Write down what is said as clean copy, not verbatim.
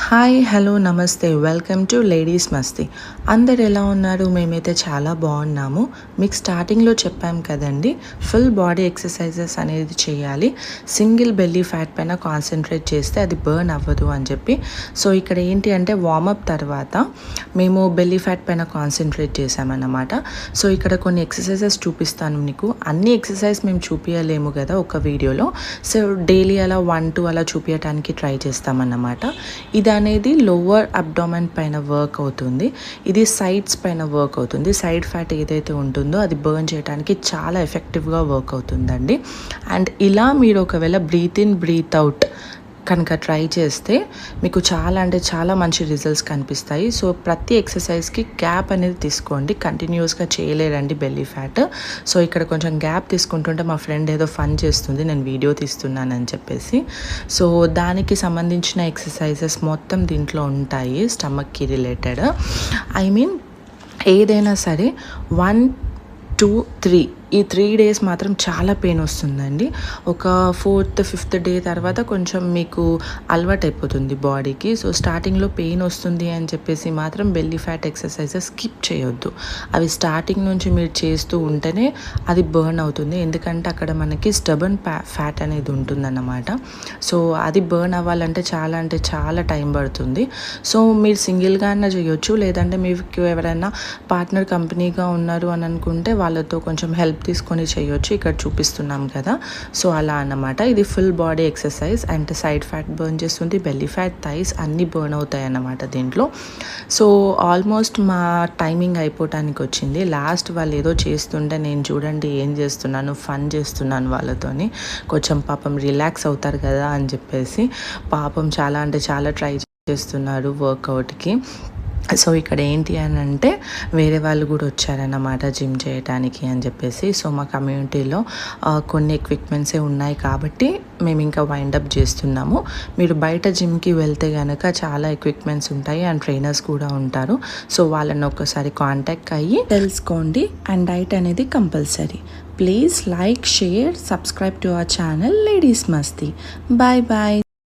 Hi hello నమస్తే welcome to ladies మస్తీ. అందరు ఎలా ఉన్నారు? మేమైతే చాలా బాగున్నాము. మీకు స్టార్టింగ్లో చెప్పాం కదండి, ఫుల్ బాడీ ఎక్సర్సైజెస్ అనేది చేయాలి, సింగిల్ బెల్లీ ఫ్యాట్ పైన కాన్సన్ట్రేట్ చేస్తే అది బర్న్ అవ్వదు అని చెప్పి. సో ఇక్కడ ఏంటి అంటే వార్మప్ తర్వాత మేము బెల్లీ ఫ్యాట్ పైన కాన్సన్ట్రేట్ చేసామన్నమాట. సో ఇక్కడ కొన్ని ఎక్సర్సైజెస్ చూపిస్తాను మీకు. అన్ని ఎక్సర్సైజ్ మేము చూపించలేము కదా ఒక వీడియోలో, సో డైలీ అలా 1-2 అలా చూపించడానికి ట్రై చేస్తామన్నమాట. ఇది అనేది లోవర్ అబ్డామెన్ పైన వర్క్ అవుతుంది, ఇది సైడ్స్ పైన వర్క్ అవుతుంది. సైడ్ ఫ్యాట్ ఏదైతే ఉంటుందో అది బర్న్ చేయడానికి చాలా ఎఫెక్టివ్గా వర్క్ అవుతుందండి. అండ్ ఇలా మీరు ఒకవేళ బ్రీత్ ఇన్ బ్రీత్ అవుట్ కనుక ట్రై చేస్తే మీకు చాలా అంటే చాలా మంచి రిజల్ట్స్ కనిపిస్తాయి. సో ప్రతి ఎక్సర్సైజ్కి గ్యాప్ అనేది తీసుకోండి, కంటిన్యూస్గా చేయలేరండి బెల్లీ ఫ్యాట్. సో ఇక్కడ కొంచెం గ్యాప్ తీసుకుంటుంటే మా ఫ్రెండ్ ఏదో ఫన్ చేస్తుంది, నేను వీడియో తీస్తున్నానని చెప్పేసి. సో దానికి సంబంధించిన ఎక్సర్సైజెస్ మొత్తం దీంట్లో ఉంటాయి, స్టమక్కి రిలేటెడ్. ఐ మీన్ ఏదైనా సరే 1, 2, 3 ఈ 3 days మాత్రం చాలా పెయిన్ వస్తుందండి. ఒక 4th, 5th డే తర్వాత కొంచెం మీకు అలవాటు అయిపోతుంది బాడీకి. సో స్టార్టింగ్లో పెయిన్ వస్తుంది అని చెప్పేసి మాత్రం బెల్లీ ఫ్యాట్ ఎక్సర్సైజెస్ స్కిప్ చేయొద్దు. అవి స్టార్టింగ్ నుంచి మీరు చేస్తూ ఉంటేనే అది బర్న్ అవుతుంది, ఎందుకంటే అక్కడ మనకి స్టబర్న్ ఫ్యాట్ అనేది ఉంటుందన్నమాట. సో అది బర్న్ అవ్వాలంటే చాలా అంటే చాలా టైం పడుతుంది. సో మీరు సింగిల్గా అన్నా చేయొచ్చు, లేదంటే మీకు ఎవరైనా పార్ట్నర్ కంపెనీగా ఉన్నారు అని అనుకుంటే వాళ్ళతో కొంచెం హెల్ప్ తీసుకొని చేయొచ్చు. ఇక్కడ చూపిస్తున్నాం కదా, సో అలా అన్నమాట. ఇది full body exercise and side fat burn చేస్తుంది, బెల్లీ ఫ్యాట్, థైస్ అన్నీ బర్న్ అవుతాయి అన్నమాట దీంట్లో. సో ఆల్మోస్ట్ మా టైమింగ్ అయిపోవటానికి వచ్చింది. లాస్ట్ వాళ్ళు ఏదో చేస్తుంటే నేను చూడండి ఏం చేస్తున్నాను, ఫన్ చేస్తున్నాను వాళ్ళతోని. కొంచెం పాపం రిలాక్స్ అవుతారు కదా అని చెప్పేసి పాపం చాలా అంటే చాలా ట్రై చేస్తున్నారు వర్కౌట్కి. సో ఇక్కడ ఏంటి అని అంటే వేరే వాళ్ళు కూడా వచ్చారన్నమాట జిమ్ చేయడానికి అని చెప్పేసి. సో మా కమ్యూనిటీలో కొన్ని ఎక్విప్మెంట్సే ఉన్నాయి కాబట్టి మేము ఇంకా వైండప్ చేస్తున్నాము. మీరు బయట జిమ్కి వెళ్తే కనుక చాలా ఎక్విప్మెంట్స్ ఉంటాయి అండ్ ట్రైనర్స్ కూడా ఉంటారు. సో వాళ్ళని ఒక్కసారి కాంటాక్ట్ అయ్యి తెలుసుకోండి. అండ్ డైట్ అనేది compulsory. Please like, share, subscribe to our channel ladies Masti. Bye bye.